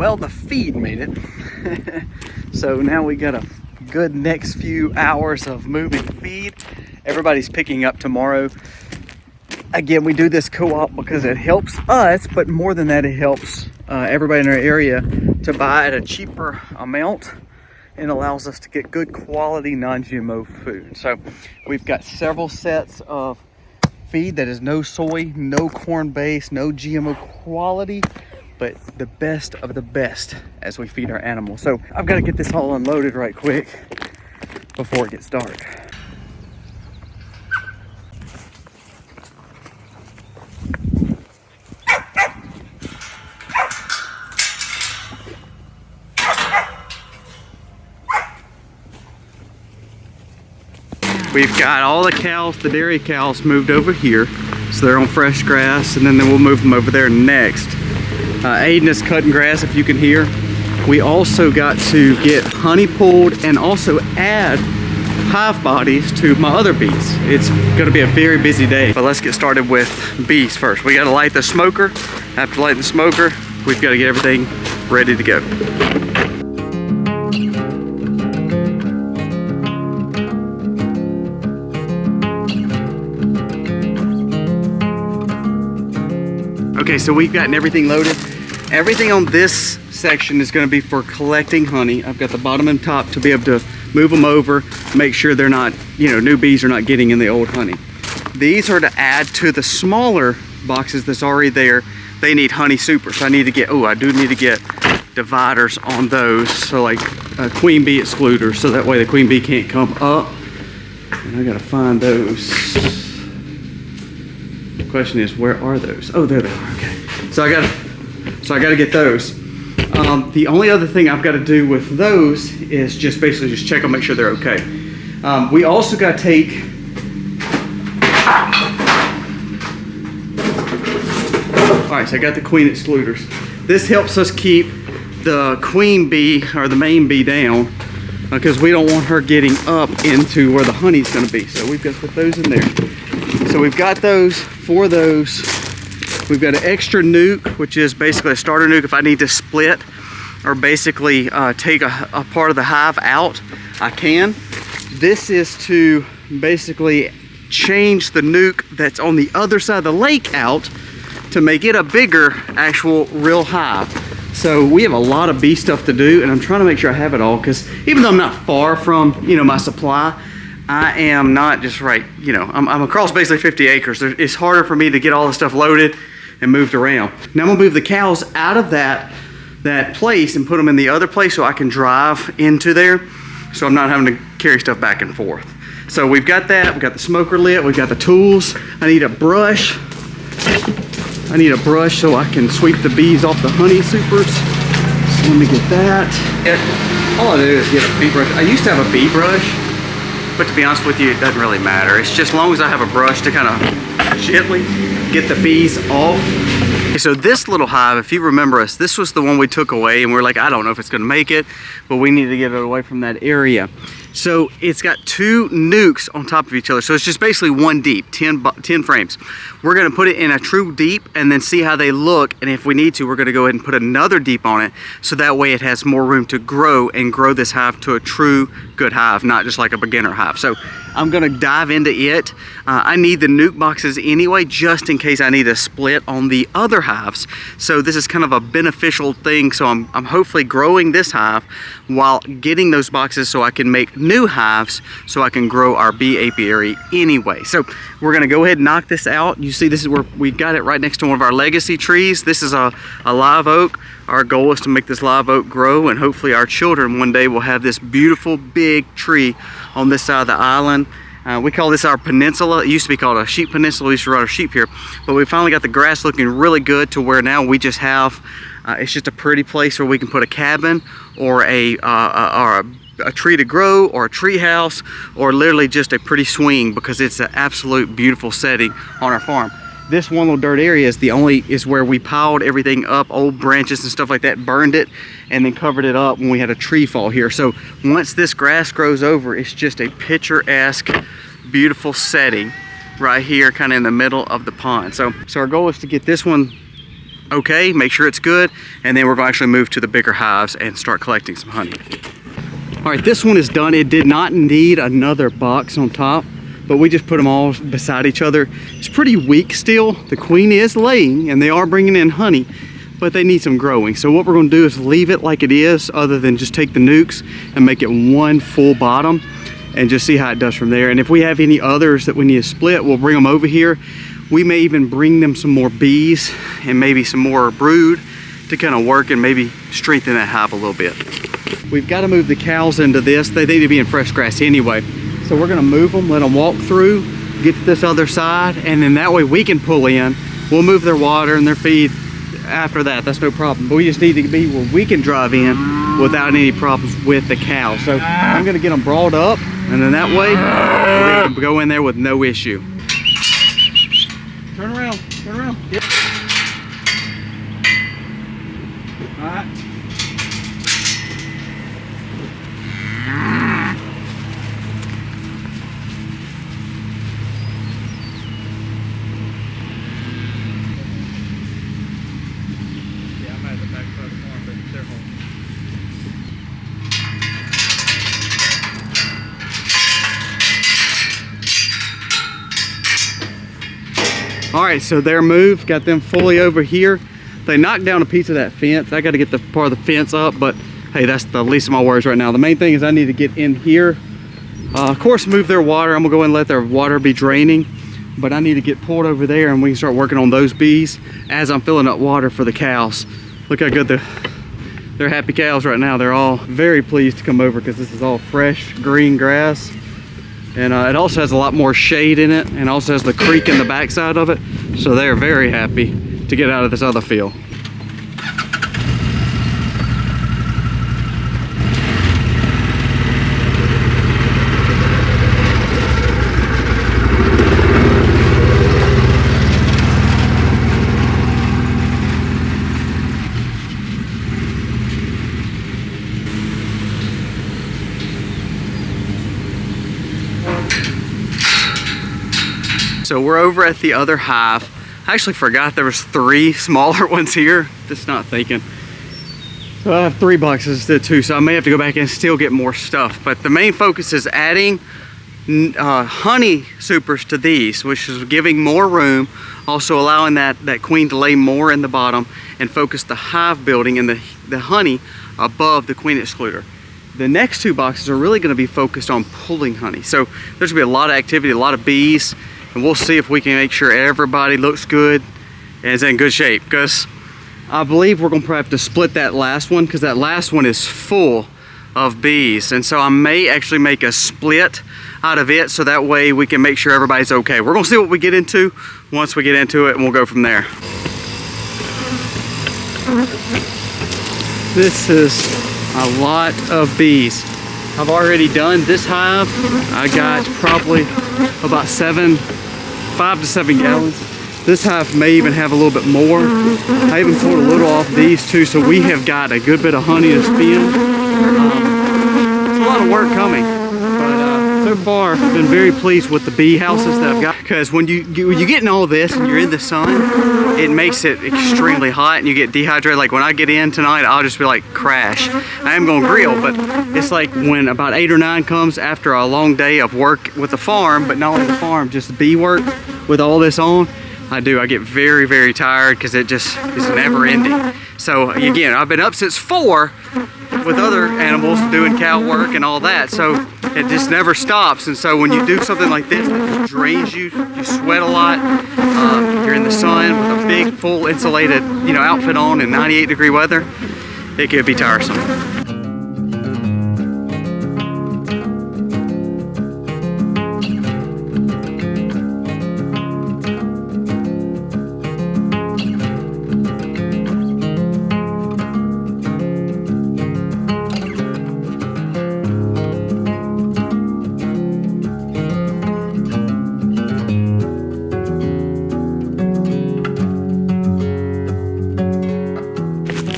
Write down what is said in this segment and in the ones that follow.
Well, the feed made it. So now we got a good next few hours of moving feed. Everybody's picking up tomorrow. Again, we do this co-op because it helps us, but more than that, it helps everybody in our area to buy at a cheaper amount and allows us to get good quality non-GMO food. So we've got several sets of feed that is no soy, no corn base, no GMO quality, but the best of the best as we feed our animals. So I've got to get this all unloaded right quick before it gets dark. We've got all the cows, the dairy cows, moved over here. So they're on fresh grass, and then we'll move them over there next. Aiden is cutting grass, if you can hear. We also got to get honey pulled and also add hive bodies to my other bees. It's gonna be a very busy day. But let's get started with bees first. We gotta light the smoker. After lighting the smoker, we've gotta get everything ready to go. Okay, so we've gotten everything loaded. Everything on this section is going to be for collecting honey. I've got the bottom and top to be able to move them over, make sure they're not, new bees are not getting in the old honey. These are to add to the smaller boxes that's already there. They need honey super, so I do need to get dividers on those. So like queen bee excluders, so that way the queen bee can't come up. And I gotta find those. The question is, where are those? Oh, there they are. Okay. So I gotta get those. The only other thing I've got to do with those is just basically check them, make sure they're okay. We also got to take. All right, so I got the queen excluders. This helps us keep the queen bee or the main bee down because we don't want her getting up into where the honey's going to be. So we've got to put those in there. So we've got those. For those, we've got an extra nuke, which is basically a starter nuke if I need to split or basically take a part of the hive out, I can. This is to basically change the nuke that's on the other side of the lake out to make it a bigger actual real hive. So we have a lot of bee stuff to do, and I'm trying to make sure I have it all, because even though I'm not far from my supply, I am not just right, I'm across basically 50 acres. It's harder for me to get all the stuff loaded and moved around. Now I'm gonna move the cows out of that place and put them in the other place so I can drive into there, so I'm not having to carry stuff back and forth. So we've got that, we've got the smoker lit, we've got the tools. I need a brush so I can sweep the bees off the honey supers. So let me get that. All I do is get a paintbrush. I used to have a bee brush, but to be honest with you, it doesn't really matter. It's just as long as I have a brush to kind of gently get the bees off. Okay, so this little hive, if you remember us, this was the one we took away, and we're like, I don't know if it's gonna make it, but we need to get it away from that area. So it's got two nukes on top of each other. So it's just basically one deep, 10 frames. We're gonna put it in a true deep and then see how they look. And if we need to, we're gonna go ahead and put another deep on it. So that way it has more room to grow and grow this hive to a true good hive, not just like a beginner hive. So I'm gonna dive into it. I need the nuke boxes anyway, just in case I need a split on the other hives. So this is kind of a beneficial thing. So I'm hopefully growing this hive while getting those boxes so I can make new hives so I can grow our bee apiary anyway. So we're gonna go ahead and knock this out. You see, this is where we got it right next to one of our legacy trees. This is a live oak. Our goal is to make this live oak grow, and hopefully our children one day will have this beautiful big tree on this side of the island. We call this our peninsula. It used to be called a sheep peninsula. We used to run our sheep here, but we finally got the grass looking really good to where now we just have, it's just a pretty place where we can put a cabin or a tree to grow, or a tree house, or literally just a pretty swing, because it's an absolute beautiful setting on our farm. This one little dirt area is where we piled everything up, old branches and stuff like that, burned it, and then covered it up when we had a tree fall here. So once this grass grows over, it's just a picturesque, beautiful setting right here, kind of in the middle of the pond. So our goal is to get this one okay, make sure it's good, and then we're going to actually move to the bigger hives and start collecting some honey. All right, this one is done. It did not need another box on top, but we just put them all beside each other. It's pretty weak still. The queen is laying and they are bringing in honey, but they need some growing. So what we're going to do is leave it like it is, other than just take the nukes and make it one full bottom and just see how it does from there. And if we have any others that we need to split, we'll bring them over here. We may even bring them some more bees and maybe some more brood to kind of work and maybe strengthen that hive a little bit. We've got to move the cows into this. They need to be in fresh grass anyway. So we're gonna move them, let them walk through, get to this other side, and then that way we can pull in. We'll move their water and their feed after that, that's no problem. But we just need to be where we can drive in without any problems with the cows. So I'm gonna get them brought up, and then that way we can go in there with no issue. Turn around, turn around. Yep. All right. All right, so they're moved, got them fully over here. They knocked down a piece of that fence. I got to get the part of the fence up, but hey, that's the least of my worries right now. The main thing is I need to get in here. Of course, move their water. I'm gonna go and let their water be draining, but I need to get pulled over there and we can start working on those bees as I'm filling up water for the cows. Look how good they're happy cows right now. They're all very pleased to come over because this is all fresh green grass. And it also has a lot more shade in it, and also has the creek in the backside of it. So they're very happy to get out of this other field. So we're over at the other hive. I actually forgot there was 3 smaller ones here. Just not thinking. So I have 3 boxes instead of 2, so I may have to go back and still get more stuff. But the main focus is adding honey supers to these, which is giving more room, also allowing that queen to lay more in the bottom and focus the hive building and the honey above the queen excluder. The next 2 boxes are really going to be focused on pulling honey. So there's going to be a lot of activity, a lot of bees. And we'll see if we can make sure everybody looks good and is in good shape, because I believe we're gonna probably have to split that last one, because that last one is full of bees. And so I may actually make a split out of it, so that way we can make sure everybody's okay. We're gonna see what we get into once we get into it, and we'll go from there. This is a lot of bees. I've already done this hive. I got probably about 5 to 7 gallons. This hive may even have a little bit more. I even pulled a little off these too, so we have got a good bit of honey to spin. It's a lot of work coming, but so far I've been very pleased with the bee houses that I've got, because when you get in all this and you're in the sun, it makes it extremely hot and you get dehydrated. Like when I get in tonight, I'll just be like crash. I am gonna grill, but it's like when about 8 or 9 comes after a long day of work with the farm, but not only the farm, just bee work with all this on, I get very, very tired because it just is never ending. So again, I've been up since 4 with other animals doing cow work and all that, so it just never stops. And so when you do something like this that drains you, you sweat a lot, you're in the sun with a big full insulated outfit on in 98-degree weather, it could be tiresome.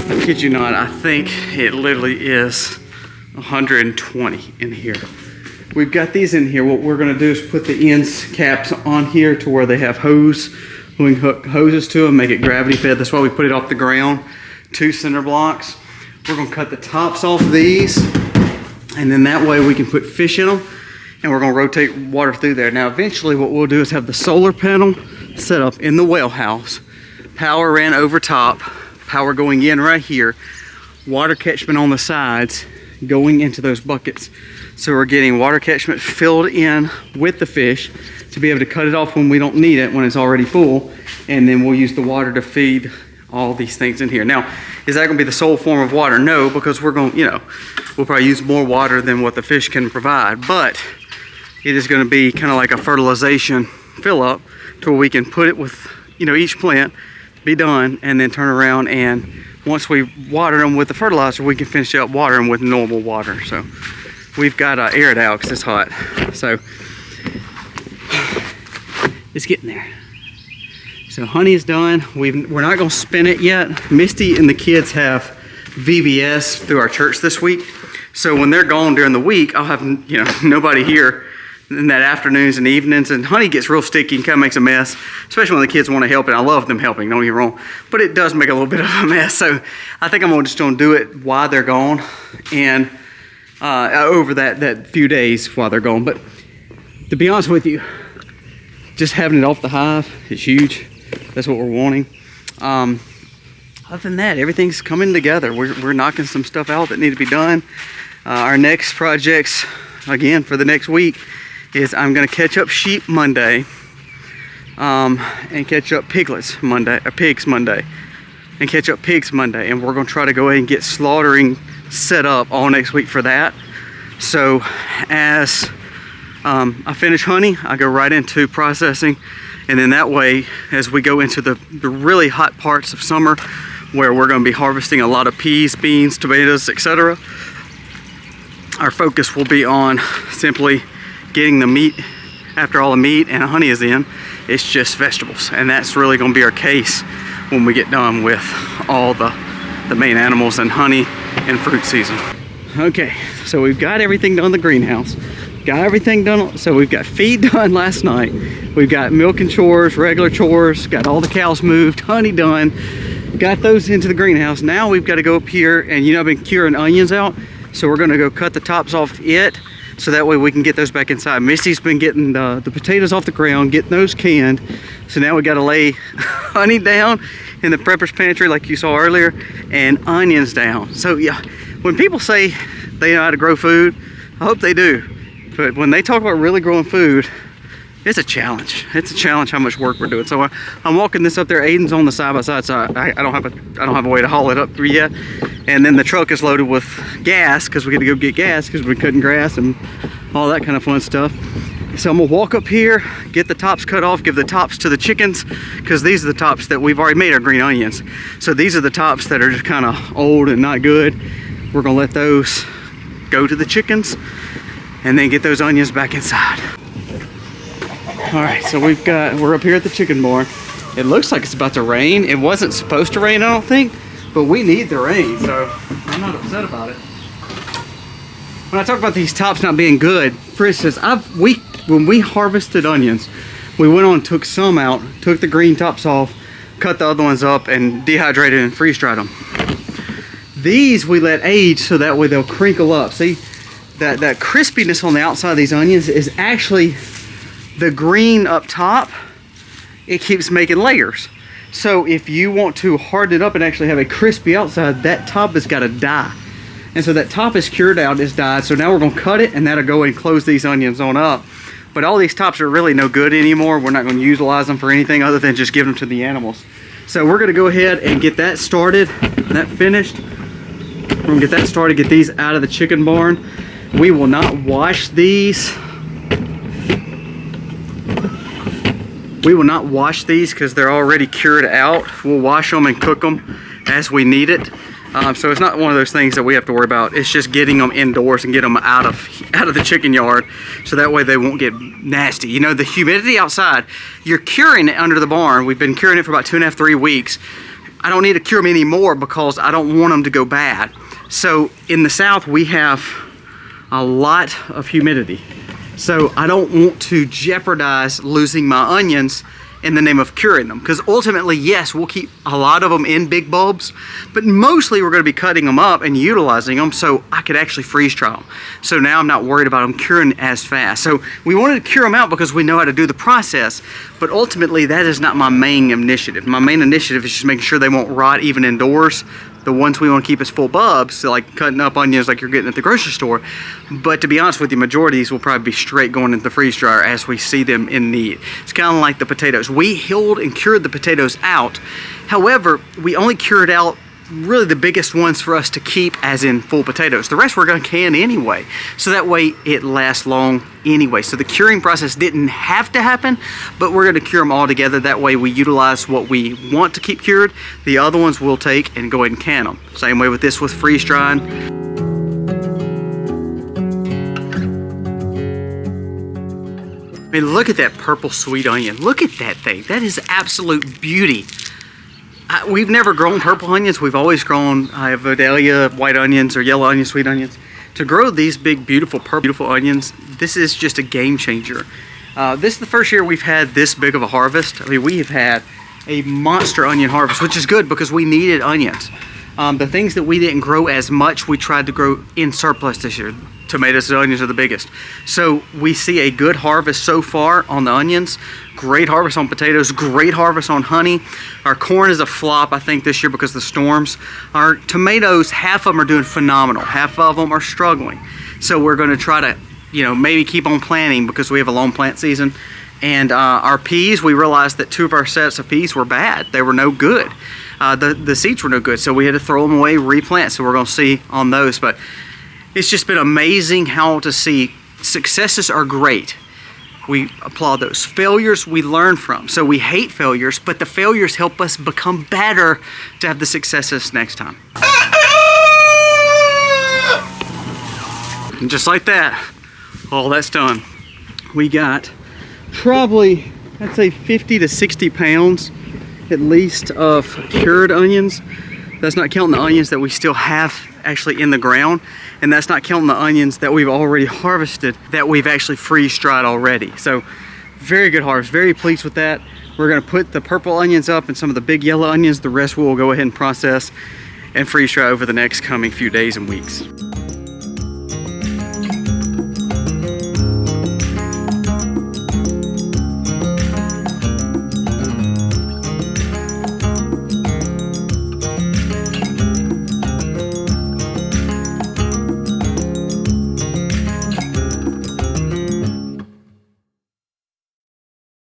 I kid you not, I think it literally is 120 in here. We've got these in here. What we're gonna do is put the ends caps on here to where they have hose We can hook hoses to them, make it gravity fed. That's why we put it off the ground, 2 cinder blocks. We're gonna cut the tops off of these, and then that way we can put fish in them, and we're gonna rotate water through there. Now eventually what we'll do is have the solar panel set up in the whale house, power ran over top, power going in right here, water catchment on the sides going into those buckets. So we're getting water catchment filled in with the fish to be able to cut it off when we don't need it, when it's already full, and then we'll use the water to feed all these things in here. Now, is that gonna be the sole form of water? No, because we're gonna, you know, we'll probably use more water than what the fish can provide, but it is gonna be kind of like a fertilization fill up to where we can put it with, you know, each plant, be done, and then turn around, and once we water them with the fertilizer, we can finish up watering with normal water. So we've got to air it out because it's hot. So it's getting there. So honey is done. We're not going to spin it yet. Misty and the kids have VBS through our church this week. So when they're gone during the week, I'll have, you know, nobody here in that afternoons and evenings, and honey gets real sticky and kind of makes a mess, especially when the kids want to help, and I love them helping, don't get me wrong, but it does make a little bit of a mess. So I think I'm just going to do it while they're gone, and over that few days while they're gone. But to be honest with you, just having it off the hive is huge. That's what we're wanting. Other than that, everything's coming together. We're knocking some stuff out that need to be done. Our next projects, again, for the next week, is I'm going to catch up sheep Monday, and catch up piglets Monday, or pigs Monday, and catch up pigs Monday, and we're going to try to go ahead and get slaughtering set up all next week for that. So as I finish honey, I go right into processing, and then that way, as we go into the really hot parts of summer, where we're going to be harvesting a lot of peas, beans, tomatoes, etc., our focus will be on simply getting the meat. After all the meat and honey is in, it's just vegetables, and that's really going to be our case when we get done with all the main animals and honey and fruit season. Okay, so we've got everything done in the greenhouse, got everything done. So we've got feed done last night, we've got milk and chores, regular chores, got all the cows moved, honey done, got those into the greenhouse. Now we've got to go up here, and you know, I've been curing onions out, so we're going to go cut the tops off it, so that way we can get those back inside. Misty's been getting the potatoes off the ground, getting those canned. So now we got to lay honey down in the prepper's pantry like you saw earlier, and onions down. So yeah, when people say they know how to grow food, I hope they do. But when they talk about really growing food, it's a challenge. It's a challenge how much work we're doing. So I'm walking this up there. Aiden's on the side by side, so I don't have a way to haul it up through yet. And then the truck is loaded with gas because we got to go get gas because we're cutting grass and all that kind of fun stuff. So I'm gonna walk up here, get the tops cut off, give the tops to the chickens, because these are the tops that we've already made our green onions. So these are the tops that are just kind of old and not good. We're gonna let those go to the chickens and then get those onions back inside. All right, so we're up here at the chicken barn. It looks like it's about to rain. It wasn't supposed to rain, I don't think, but we need the rain, so I'm not upset about it. When I talk about these tops not being good, for instance, when we harvested onions, we went on and took some out, took the green tops off, cut the other ones up, and dehydrated and freeze dried them. These we let age so that way they'll crinkle up. See, that crispiness on the outside of these onions is actually the green up top. It keeps making layers. So if you want to harden it up and actually have a crispy outside, that top has got to die. And so that top is cured out, it's died. So now we're going to cut it, and that'll go and close these onions on up. But all these tops are really no good anymore. We're not going to utilize them for anything other than just give them to the animals. So we're going to go ahead and get that started, that finished. We're going to get that started, get these out of the chicken barn. We will not wash these. We will not wash these because they're already cured out. We'll wash them and cook them as we need it. So it's not one of those things that we have to worry about. It's just getting them indoors and get them out of the chicken yard, so that way they won't get nasty. You know, the humidity outside, you're curing it under the barn. We've been curing it for about 2.5, 3 weeks. I don't need to cure them anymore because I don't want them to go bad. So in the south, we have a lot of humidity. So I don't want to jeopardize losing my onions in the name of curing them. Because ultimately, yes, we'll keep a lot of them in big bulbs, but mostly we're going to be cutting them up and utilizing them so I could actually freeze dry them. So now I'm not worried about them curing as fast. So we wanted to cure them out because we know how to do the process, but ultimately that is not my main initiative. My main initiative is just making sure they won't rot even indoors. The ones we want to keep as full bulbs, so like cutting up onions like you're getting at the grocery store. But to be honest with you, majority of these will probably be straight going into the freeze dryer as we see them in need. It's kind of like the potatoes. We healed and cured the potatoes out. However, we only cured out really the biggest ones for us to keep as in full potatoes. The rest we're going to can anyway, so that way it lasts long anyway. So the curing process didn't have to happen, but we're going to cure them all together. That way we utilize what we want to keep cured. The other ones we'll take and go ahead and can them. Same way with this with freeze drying. I mean, look at that purple sweet onion. Look at that thing. That is absolute beauty. We've never grown purple onions. We've always grown Vidalia white onions or yellow onion, sweet onions. To grow these big, beautiful, purple, beautiful onions, this is just a game changer. This is the first year we've had this big of a harvest. I mean, we have had a monster onion harvest, which is good because we needed onions. The things that we didn't grow as much, we tried to grow in surplus this year. Tomatoes and onions are the biggest. So we see a good harvest so far on the onions, great harvest on potatoes, great harvest on honey. Our corn is a flop, I think, this year because of the storms. Our tomatoes, half of them are doing phenomenal. Half of them are struggling. So we're going to try to, maybe keep on planting because we have a long plant season. And our peas, we realized that 2 of our sets of peas were bad. They were no good. The seeds were no good, so we had to throw them away, replant. So we're going to see on those. But it's just been amazing how to see successes are great. We applaud those. Failures we learn from. So we hate failures, but the failures help us become better to have the successes next time. And just like that, all that's done. We got probably, I'd say 50 to 60 pounds at least of cured onions. That's not counting the onions that we still have actually in the ground, and that's not counting the onions that we've already harvested that we've actually freeze dried already. So very good harvest, very pleased with that. We're going to put the purple onions up and some of the big yellow onions. The rest we'll go ahead and process and freeze dry over the next coming few days and weeks.